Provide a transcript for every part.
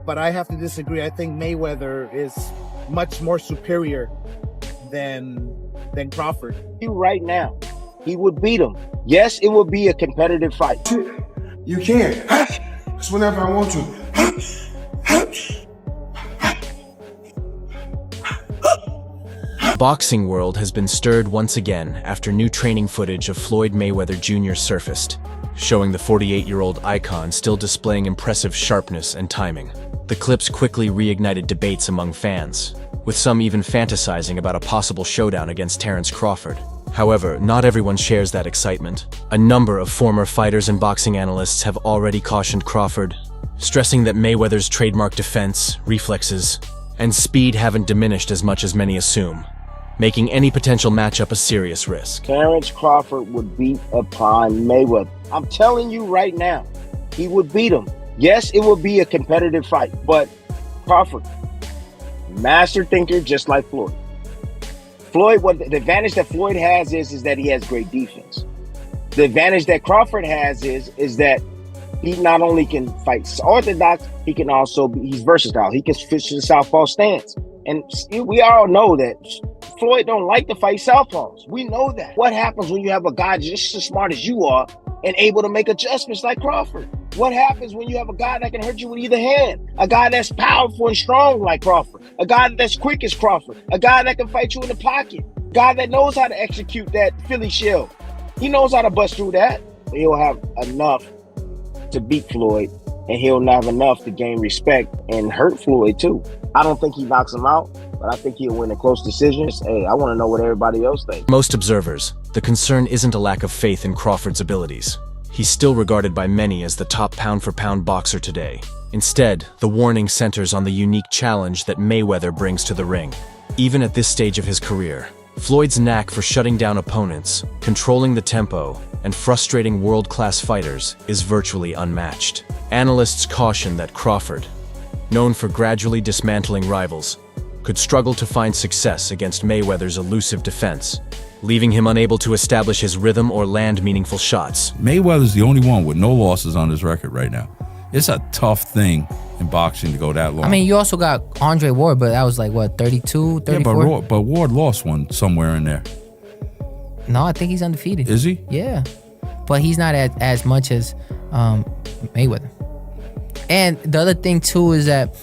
but I have to disagree. I think Mayweather is much more superior than Crawford. Right now, he would beat him. Yes, it would be a competitive fight. You can't. It's whenever I want to. Boxing world has been stirred once again after new training footage of Floyd Mayweather Jr. surfaced, showing the 48-year-old icon still displaying impressive sharpness and timing. The clips quickly reignited debates among fans, with some even fantasizing about a possible showdown against Terrence Crawford. However, not everyone shares that excitement. A number of former fighters and boxing analysts have already cautioned Crawford, stressing that Mayweather's trademark defense, reflexes, and speed haven't diminished as much as many assume, making any potential matchup a serious risk. Terrence Crawford would beat upon Mayweather. I'm telling you right now, he would beat him. Yes, it would be a competitive fight, but Crawford, master thinker just like Floyd. What the advantage that Floyd has is that he has great defense. The advantage that Crawford has is that he not only can fight orthodox, he can also he's versatile. He can switch to the southpaw stance. And we all know that Floyd don't like to fight southpaws. We know that. What happens when you have a guy just as smart as you are and able to make adjustments like Crawford? What happens when you have a guy that can hurt you with either hand? A guy that's powerful and strong like Crawford. A guy that's quick as Crawford. A guy that can fight you in the pocket. A guy that knows how to execute that Philly shell. He knows how to bust through that. He'll have enough to beat Floyd, and he'll not have enough to gain respect and hurt Floyd too. I don't think he knocks him out, but I think he'll win in close decisions. Hey, I want to know what everybody else thinks. Most observers, the concern isn't a lack of faith in Crawford's abilities. He's still regarded by many as the top pound-for-pound boxer today. Instead, the warning centers on the unique challenge that Mayweather brings to the ring. Even at this stage of his career, Floyd's knack for shutting down opponents, controlling the tempo, and frustrating world-class fighters is virtually unmatched. Analysts caution that Crawford, known for gradually dismantling rivals, could struggle to find success against Mayweather's elusive defense, leaving him unable to establish his rhythm or land meaningful shots. Mayweather's the only one with no losses on his record right now. It's a tough thing in boxing to go that long. I mean, you also got Andre Ward, but that was like, what, 32, 34? Yeah, but Ward lost one somewhere in there. No, I think he's undefeated. Is he? Yeah. But he's not as much as Mayweather. And the other thing, too, is that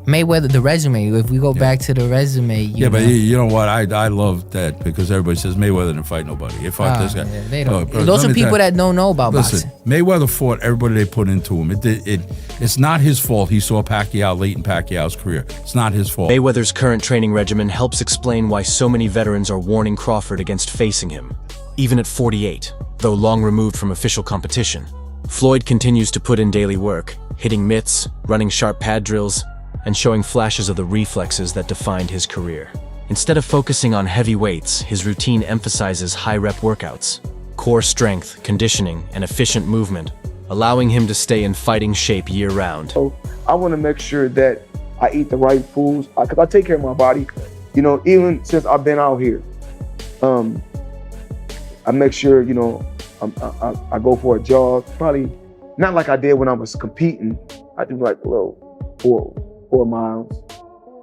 Mayweather, the resume, if we go back to the resume, but you know what? I love that because everybody says Mayweather didn't fight nobody. He fought this guy. Yeah, they don't. Those are people that don't know about boxing. Mayweather fought everybody they put into him. It's not his fault he saw Pacquiao late in Pacquiao's career. It's not his fault. Mayweather's current training regimen helps explain why so many veterans are warning Crawford against facing him. Even at 48, though long removed from official competition, Floyd continues to put in daily work, hitting mitts, running sharp pad drills, and showing flashes of the reflexes that defined his career. Instead of focusing on heavy weights, his routine emphasizes high-rep workouts, core strength, conditioning, and efficient movement, allowing him to stay in fighting shape year-round. So I want to make sure that I eat the right foods, because I take care of my body. You know, even since I've been out here, I make sure, you know, I go for a jog. Probably not like I did when I was competing. I do like a little 4 miles.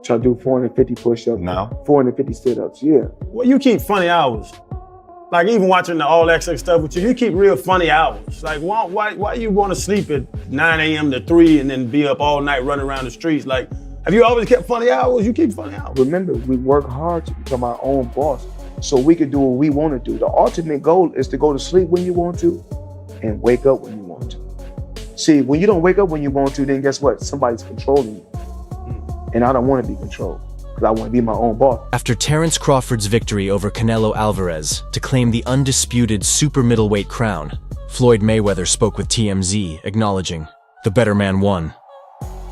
Try to do 450 push-ups. Now? 450 sit-ups, yeah. Well, you keep funny hours. Like even watching the All Access stuff with you keep real funny hours. Like why you want to sleep at 9 a.m. to 3 and then be up all night running around the streets? Like, have you always kept funny hours? You keep funny hours. Remember, we work hard to become our own boss so we can do what we want to do. The ultimate goal is to go to sleep when you want to and wake up when you want to. See, when you don't wake up when you want to, then guess what? Somebody's controlling you. And I don't want to be controlled because I want to be my own boss. After Terrence Crawford's victory over Canelo Alvarez to claim the undisputed super middleweight crown, Floyd Mayweather spoke with TMZ, acknowledging, "The better man won."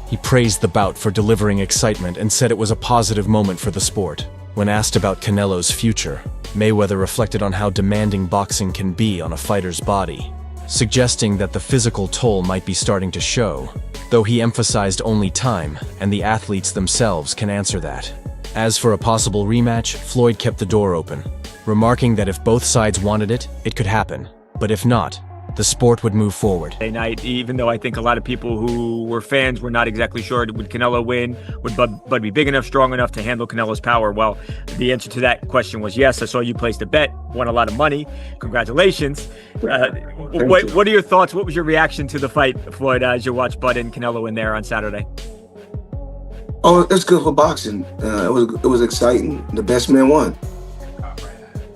He praised the bout for delivering excitement and said it was a positive moment for the sport. When asked about Canelo's future, Mayweather reflected on how demanding boxing can be on a fighter's body, suggesting that the physical toll might be starting to show, though he emphasized only time and the athletes themselves can answer that. As for a possible rematch, Floyd kept the door open, remarking that if both sides wanted it, it could happen, but if not, the sport would move forward. Night, even though I think a lot of people who were fans were not exactly sure, would Canelo win? Would Bud be big enough, strong enough to handle Canelo's power? Well, the answer to that question was yes. I saw you placed a bet, won a lot of money. Congratulations. What are your thoughts? What was your reaction to the fight, Floyd, as you watched Bud and Canelo in there on Saturday? Oh, it's good for boxing. It was exciting. The best man won.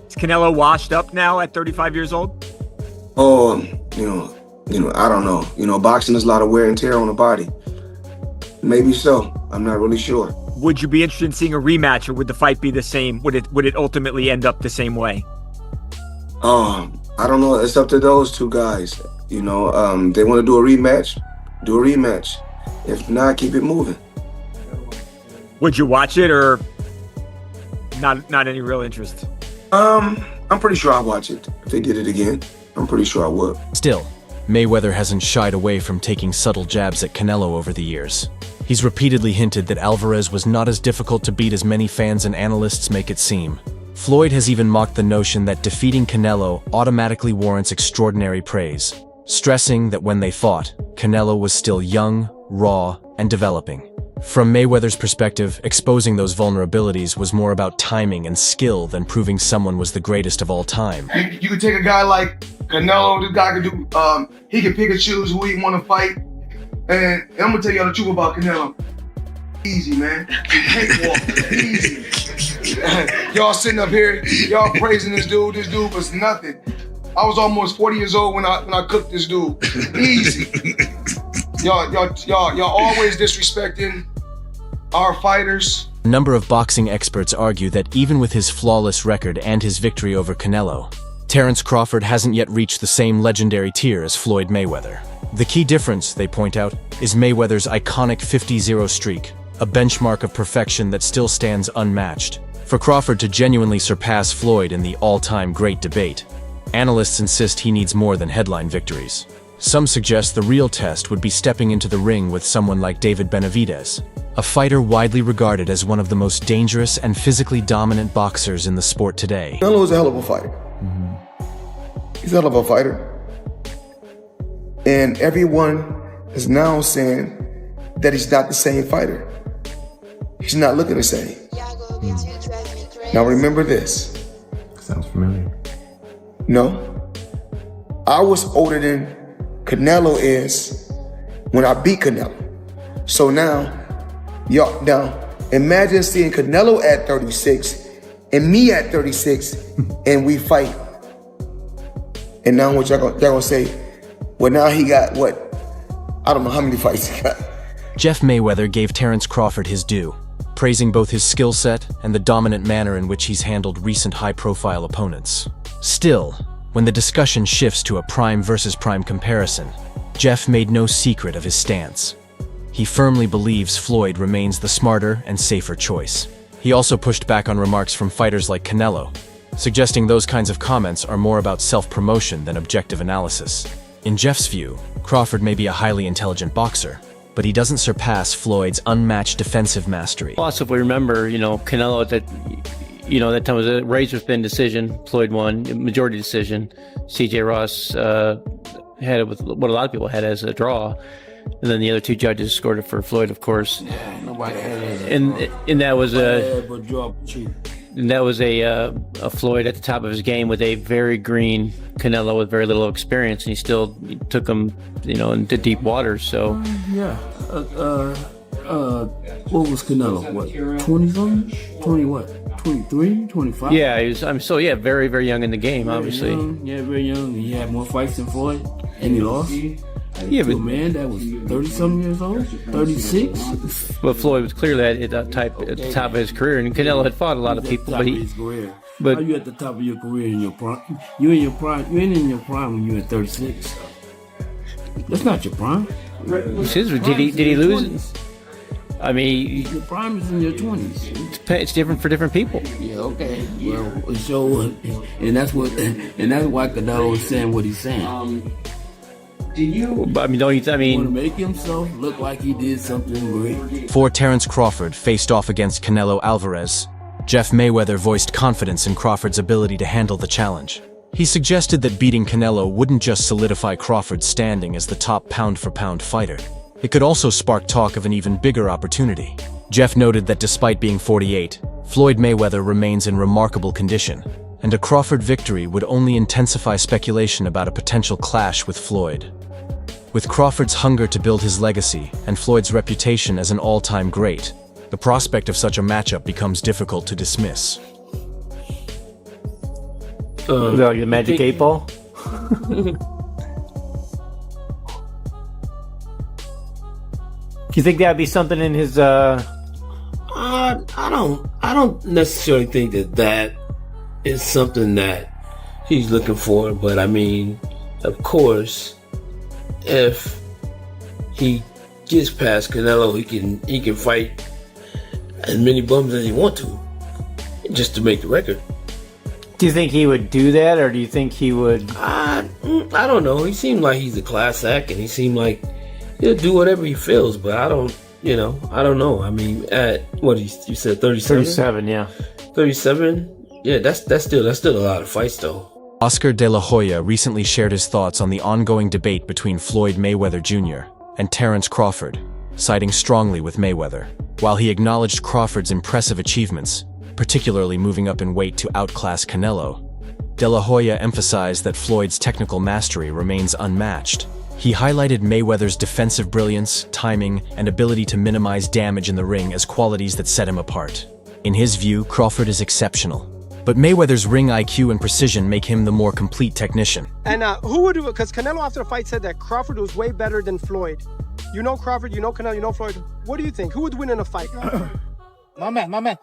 Is Canelo washed up now at 35 years old? Oh, I don't know. Boxing is a lot of wear and tear on the body. Maybe so. I'm not really sure. Would you be interested in seeing a rematch, or would the fight be the same? Would it ultimately end up the same way? I don't know. It's up to those two guys. They want to do a rematch. Do a rematch. If not, keep it moving. Would you watch it, or not any real interest? I'm pretty sure I'll watch it. If they did it again, I'm pretty sure I would. Still, Mayweather hasn't shied away from taking subtle jabs at Canelo over the years. He's repeatedly hinted that Alvarez was not as difficult to beat as many fans and analysts make it seem. Floyd has even mocked the notion that defeating Canelo automatically warrants extraordinary praise, stressing that when they fought, Canelo was still young, raw, and developing. From Mayweather's perspective, exposing those vulnerabilities was more about timing and skill than proving someone was the greatest of all time. You could take a guy like Canelo. This guy could do. He can pick and choose who he want to fight. And I'm gonna tell y'all the truth about Canelo. Easy, man. Cakewalk. Easy. Y'all sitting up here, y'all praising this dude. This dude was nothing. I was almost 40 years old when I cooked this dude. Easy. Y'all always disrespecting our fighters. A number of boxing experts argue that even with his flawless record and his victory over Canelo, Terrence Crawford hasn't yet reached the same legendary tier as Floyd Mayweather. The key difference, they point out, is Mayweather's iconic 50-0 streak, a benchmark of perfection that still stands unmatched. For Crawford to genuinely surpass Floyd in the all-time great debate, analysts insist he needs more than headline victories. Some suggest the real test would be stepping into the ring with someone like David Benavidez, a fighter widely regarded as one of the most dangerous and physically dominant boxers in the sport today. Canelo is a hell of a fighter. He's a hell of a fighter. And everyone is now saying that he's not the same fighter. He's not looking the same. Now remember this. Sounds familiar. No. I was older than Canelo is when I beat Canelo. So now imagine seeing Canelo at 36 and me at 36 and we fight. And now what y'all gonna say? Well, now he got what? I don't know how many fights he got. Jeff Mayweather gave Terrence Crawford his due, praising both his skill set and the dominant manner in which he's handled recent high-profile opponents. Still, when the discussion shifts to a prime versus prime comparison, Jeff made no secret of his stance. He firmly believes Floyd remains the smarter and safer choice. He also pushed back on remarks from fighters like Canelo, suggesting those kinds of comments are more about self-promotion than objective analysis. In Jeff's view, Crawford may be a highly intelligent boxer, but he doesn't surpass Floyd's unmatched defensive mastery. Also, if we remember, Canelo at that time was a razor-thin decision. Floyd won, majority decision. C.J. Ross had it with what a lot of people had as a draw. And then the other two judges scored it for Floyd, of course. Nobody had it. And that was a Floyd at the top of his game with a very green Canelo with very little experience, and he still took him, into deep waters. So what was Canelo? What, 20-something? 20 what? 23, 25? Yeah, he was. Very, very young in the game, obviously. Very young. He had more fights than Floyd, and he lost. Yeah, but man, that was 30-something years old, 36. But Floyd was clearly at the top of his career, and Canelo had fought a lot of people. But how you at the top of your career in your prime? You in your prime? You ain't in your prime when you at 36. That's not your prime. Did he lose? I mean, your prime is in your 20s. It's different for different people. Yeah, okay. Well, so and that's why Canelo is saying what he's saying. Want to make himself look like he did something great. Before Terrence Crawford faced off against Canelo Alvarez, Jeff Mayweather voiced confidence in Crawford's ability to handle the challenge. He suggested that beating Canelo wouldn't just solidify Crawford's standing as the top pound-for-pound fighter. It could also spark talk of an even bigger opportunity. Jeff noted that despite being 48, Floyd Mayweather remains in remarkable condition, and a Crawford victory would only intensify speculation about a potential clash with Floyd. With Crawford's hunger to build his legacy and Floyd's reputation as an all-time great, the prospect of such a matchup becomes difficult to dismiss. Like the Magic 8 Ball? Do you think that'd be something in his I don't necessarily think that is something that he's looking for, but I mean, of course, if he gets past Canelo, he can fight as many bums as he want to, just to make the record. Do you think he would do that, or do you think he would? I don't know. He seemed like he's a class act, and he seemed like he'll do whatever he feels. But I don't know. I mean, at what you said, 37? 37, yeah. 37. Yeah, that's still a lot of fights, though. Oscar De La Hoya recently shared his thoughts on the ongoing debate between Floyd Mayweather Jr. and Terrence Crawford, siding strongly with Mayweather. While he acknowledged Crawford's impressive achievements, particularly moving up in weight to outclass Canelo, De La Hoya emphasized that Floyd's technical mastery remains unmatched. He highlighted Mayweather's defensive brilliance, timing, and ability to minimize damage in the ring as qualities that set him apart. In his view, Crawford is exceptional, but Mayweather's ring IQ and precision make him the more complete technician. And who would, because Canelo after the fight said that Crawford was way better than Floyd. You know Crawford, you know Canelo, you know Floyd. What do you think? Who would win in a fight? My man.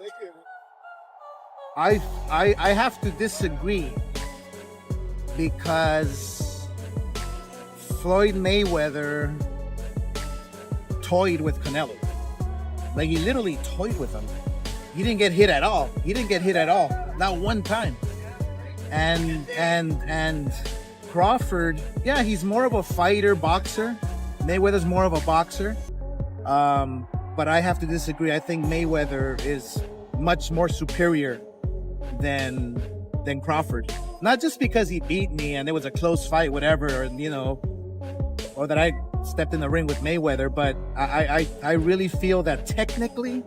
I have to disagree because Floyd Mayweather toyed with Canelo. Like, he literally toyed with him. He didn't get hit at all. Not one time. And Crawford, yeah, he's more of a fighter, boxer. Mayweather's more of a boxer. But I have to disagree. I think Mayweather is much more superior than Crawford. Not just because he beat me and it was a close fight, whatever, or that I stepped in the ring with Mayweather, but I really feel that technically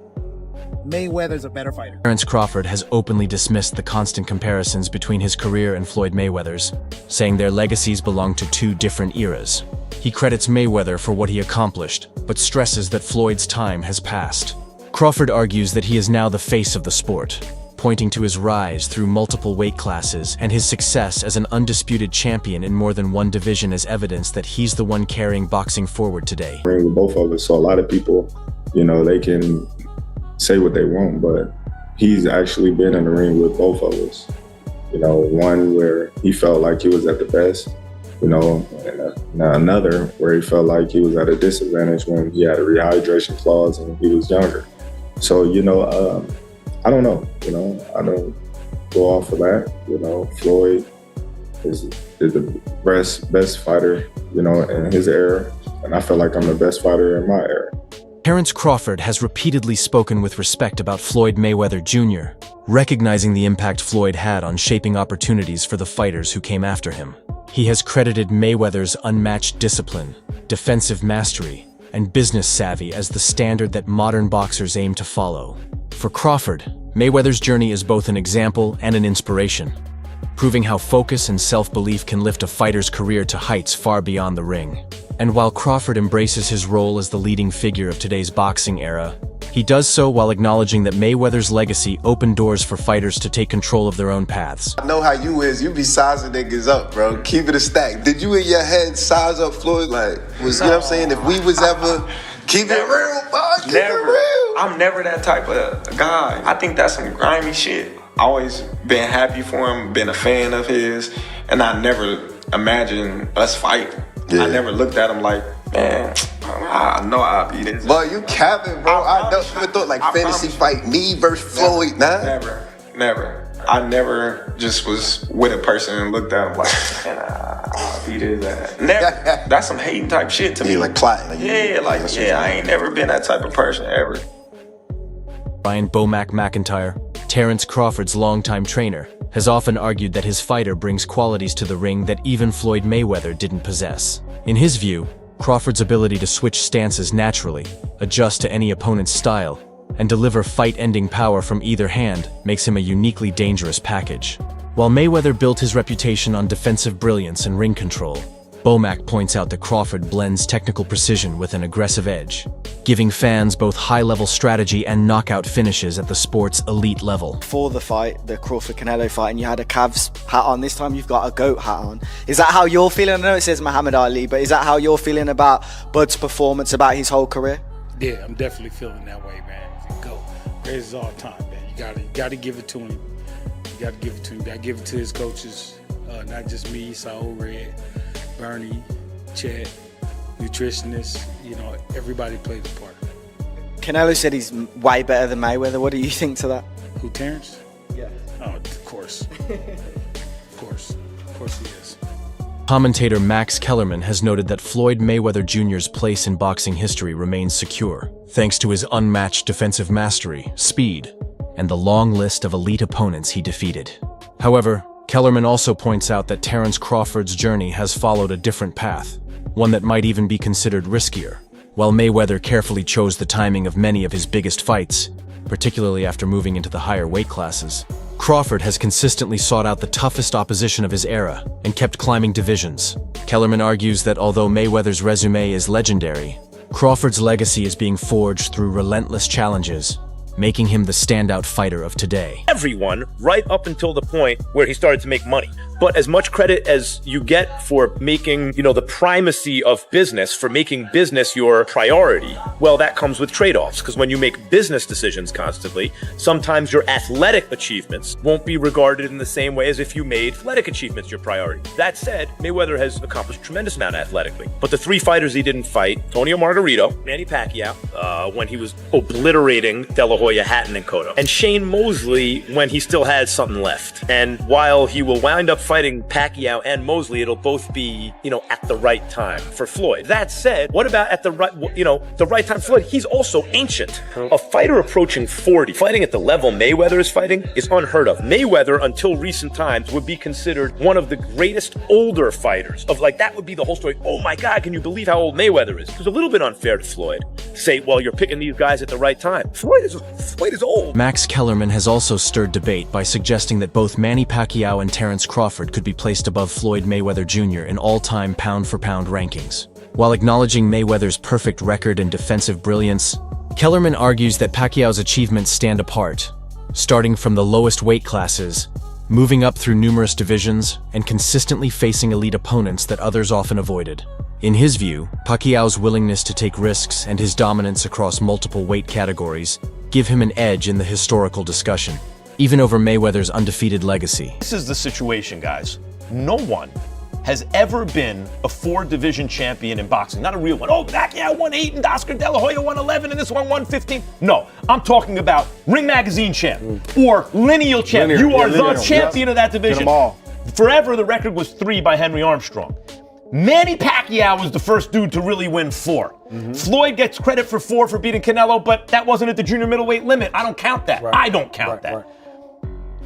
Mayweather's a better fighter. Terrence Crawford has openly dismissed the constant comparisons between his career and Floyd Mayweather's, saying their legacies belong to two different eras. He credits Mayweather for what he accomplished, but stresses that Floyd's time has passed. Crawford argues that he is now the face of the sport, pointing to his rise through multiple weight classes and his success as an undisputed champion in more than one division as evidence that he's the one carrying boxing forward today. With both of us, so a lot of people, they can say what they want, but he's actually been in the ring with both of us. One where he felt like he was at the best, and another where he felt like he was at a disadvantage when he had a rehydration clause and he was younger. So, I don't know, I don't go off of that. Floyd is the best fighter, in his era, and I feel like I'm the best fighter in my era. Terrence Crawford has repeatedly spoken with respect about Floyd Mayweather Jr., recognizing the impact Floyd had on shaping opportunities for the fighters who came after him. He has credited Mayweather's unmatched discipline, defensive mastery, and business savvy as the standard that modern boxers aim to follow. For Crawford, Mayweather's journey is both an example and an inspiration, proving how focus and self-belief can lift a fighter's career to heights far beyond the ring. And while Crawford embraces his role as the leading figure of today's boxing era, he does so while acknowledging that Mayweather's legacy opened doors for fighters to take control of their own paths. I know how you is. You be sizing niggas up, bro. Keep it a stack. Did you in your head size up Floyd? You know what I'm saying? If we was ever keep it real, bro. Keep it real. I'm never that type of guy. I think that's some grimy shit. Always been happy for him, been a fan of his, and I never imagined us fighting. Yeah. I never looked at him like, man, I know I'll beat this. Boy, you capping, bro. I never thought fantasy fight me versus Floyd. Never. I never just was with a person and looked at him like, man, I'll beat his ass. Never. That's some hating type shit to me. Like plotting. I ain't never been that type of person ever. Brian Bomac McIntyre, Terrence Crawford's longtime trainer, has often argued that his fighter brings qualities to the ring that even Floyd Mayweather didn't possess. In his view, Crawford's ability to switch stances naturally, adjust to any opponent's style, and deliver fight-ending power from either hand makes him a uniquely dangerous package. While Mayweather built his reputation on defensive brilliance and ring control, Bomac points out that Crawford blends technical precision with an aggressive edge, giving fans both high-level strategy and knockout finishes at the sport's elite level. For the fight, the Crawford-Canelo fight, and you had a Cavs hat on. This time you've got a GOAT hat on. Is that how you're feeling? I know it says Muhammad Ali, but is that how you're feeling about Bud's performance, about his whole career? Yeah, I'm definitely feeling that way, man. He's a GOAT. Greatest all time, man. You gotta give it to him. You gotta give it to him. You gotta give it to his coaches, not just me, Saul Red, Bernie, Chad, nutritionists, everybody plays a part. Canelo said he's way better than Mayweather. What do you think to that? Who, Terrence? Yeah. Oh, of course. Of course he is. Commentator Max Kellerman has noted that Floyd Mayweather Jr.'s place in boxing history remains secure, thanks to his unmatched defensive mastery, speed, and the long list of elite opponents he defeated. However, Kellerman also points out that Terrence Crawford's journey has followed a different path, one that might even be considered riskier. While Mayweather carefully chose the timing of many of his biggest fights, particularly after moving into the higher weight classes, Crawford has consistently sought out the toughest opposition of his era and kept climbing divisions. Kellerman argues that although Mayweather's resume is legendary, Crawford's legacy is being forged through relentless challenges, making him the standout fighter of today. Everyone, right up until the point where he started to make money. But as much credit as you get for making, the primacy of business, for making business your priority, well, that comes with trade-offs. Because when you make business decisions constantly, sometimes your athletic achievements won't be regarded in the same way as if you made athletic achievements your priority. That said, Mayweather has accomplished a tremendous amount athletically. But the three fighters he didn't fight, Antonio Margarito, Manny Pacquiao, when he was obliterating De La Hoya, Hatton, and Cotto, and Shane Mosley when he still had something left. And while he will wind up fighting Pacquiao and Mosley, it'll both be, at the right time for Floyd. That said, what about at the right time? Floyd, he's also ancient. A fighter approaching 40, fighting at the level Mayweather is fighting, is unheard of. Mayweather, until recent times, would be considered one of the greatest older fighters. That would be the whole story. Oh my God, can you believe how old Mayweather is? It was a little bit unfair to Floyd to say, well, you're picking these guys at the right time. Floyd is old. Max Kellerman has also stirred debate by suggesting that both Manny Pacquiao and Terrence Crawford could be placed above Floyd Mayweather Jr. in all-time pound-for-pound rankings. While acknowledging Mayweather's perfect record and defensive brilliance, Kellerman argues that Pacquiao's achievements stand apart, starting from the lowest weight classes, moving up through numerous divisions, and consistently facing elite opponents that others often avoided. In his view, Pacquiao's willingness to take risks and his dominance across multiple weight categories give him an edge in the historical discussion, even over Mayweather's undefeated legacy. This is the situation, guys. No one has ever been a 4-division champion in boxing. Not a real one. Oh, Pacquiao won 8 and Oscar De La Hoya won 11 and this one won 15. No, I'm talking about Ring Magazine champ or lineal champ. You are the champion of that division. Get them all. Forever, the record was 3 by Henry Armstrong. Manny Pacquiao was the first dude to really win 4. Floyd gets credit for 4 for beating Canelo, but that wasn't at the junior middleweight limit. I don't count that. I don't count that.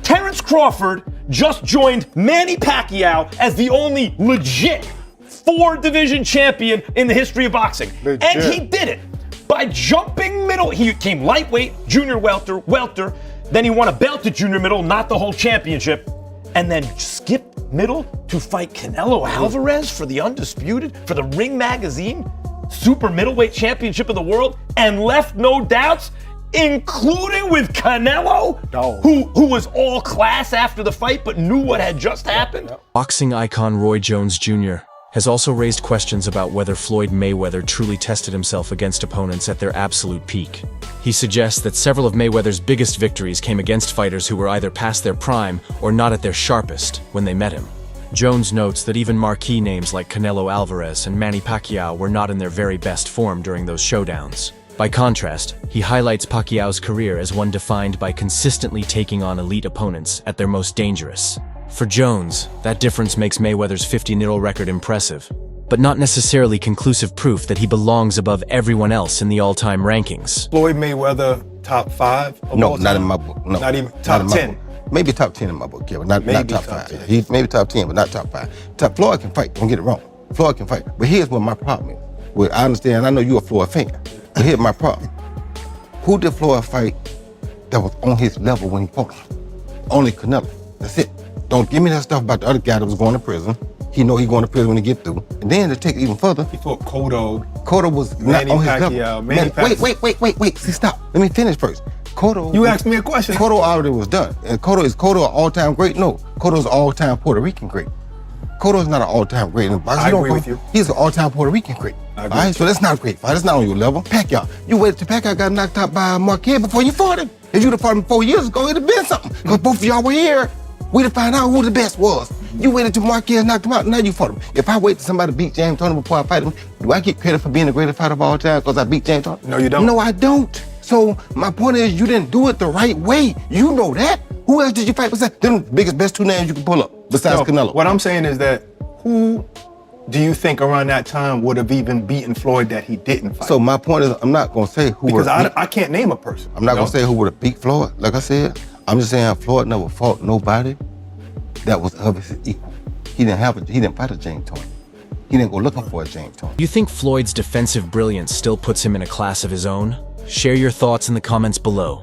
Terrence Crawford just joined Manny Pacquiao as the only legit 4-division champion in the history of boxing. And he did it by jumping middle. He came lightweight, junior welter, then he won a belt at junior middle, not the whole championship, and then skipped middle to fight Canelo Alvarez for the undisputed, for the Ring Magazine super middleweight championship of the world, and left no doubts, including with Canelo, who was all class after the fight but knew what had just happened. Boxing icon Roy Jones Jr. has also raised questions about whether Floyd Mayweather truly tested himself against opponents at their absolute peak. He suggests that several of Mayweather's biggest victories came against fighters who were either past their prime or not at their sharpest when they met him. Jones notes that even marquee names like Canelo Alvarez and Manny Pacquiao were not in their very best form during those showdowns. By contrast, he highlights Pacquiao's career as one defined by consistently taking on elite opponents at their most dangerous. For Jones, that difference makes Mayweather's 50-0 record impressive, but not necessarily conclusive proof that he belongs above everyone else in the all-time rankings. Floyd Mayweather, top 5? No, not in my book. No, not even top 10. maybe top 10 in my book, yeah, but not top 5. Yeah. He's maybe top 10, but not top 5. Floyd can fight, don't get it wrong. Floyd can fight. But here's what my problem is. Well, I understand, I know you're a Floyd fan, but here's my problem. Who did Floyd fight that was on his level when he fought him? Only Canelo. That's it. Don't give me that stuff about the other guy that was going to prison. He know he going to prison when he get through. And then to take it even further, he fought Cotto. Cotto was not on his level. Wait. See, stop. Let me finish first. Cotto. You asked me a question. Cotto already was done. And Cotto an all-time great? No. Cotto's an all-time Puerto Rican great. Cotto's not an all-time great in boxing. I agree with you. He's an all-time Puerto Rican great. All right, so that's not a great fight. That's not on your level. Pacquiao. You waited till Pacquiao got knocked out by Marquez before you fought him. If you'd have fought him 4 years ago, it'd have been something. Because both of y'all were here. We'd have found out who the best was. You waited till Marquez knocked him out, now you fought him. If I wait till somebody beat James Toney before I fight him, do I get credit for being the greatest fighter of all time because I beat James Toney? No, you don't. No, I don't. So my point is, you didn't do it the right way. You know that. Who else did you fight besides them best 2 names you can pull up besides Canelo? What I'm saying is that who do you think around that time would have even beaten Floyd that he didn't fight? So my point is, I'm not gonna say who because I can't name a person. I'm not gonna say who would have beat Floyd. Like I said, I'm just saying Floyd never fought nobody that was of his equal. He didn't fight a James Toney. He didn't go looking for a James Toney. You think Floyd's defensive brilliance still puts him in a class of his own? Share your thoughts in the comments below.